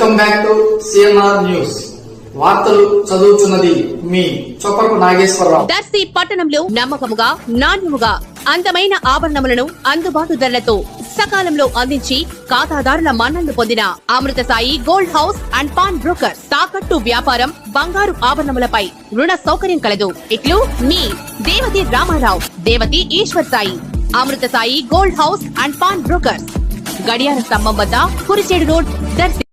Welcome back to CMR news. వార్తలు చదువుతున్నది మీ చొప్పరపు నాగేశ్వరరావు. దర్శి పట్టణంలో నమ్మకముగా నాణ్యముగా అందమైన ఆభరణములను అందుబాటు ధరలతో సకాలంలో అందించి ఖాతాదారుల మన్ననలు పొందిన Amrutha Sai gold house and pawn broker. తాకట్టు వ్యాపారం, బంగారు ఆభరణములపై రుణ సౌకర్యం కలదు. ఇట్లు మీ Devathi Ramarao, Devathi Eshwar Sai. Amrutha Sai gold house and pawn broker, గడియార స్తంభం వద్ద, కురిచేడు రోడ్, దర్శి.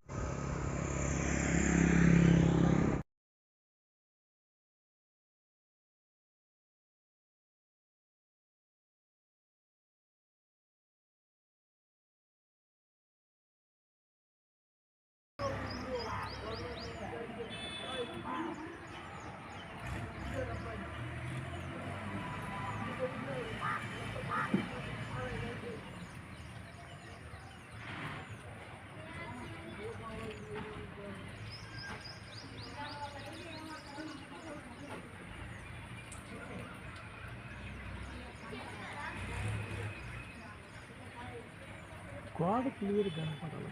గోడ క్లియర్ కనపడాలి.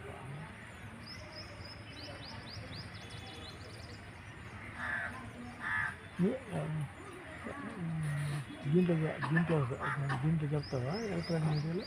దీంట్లో చెప్తావా ఎలక్ట్రానిక్ మీడియాలో?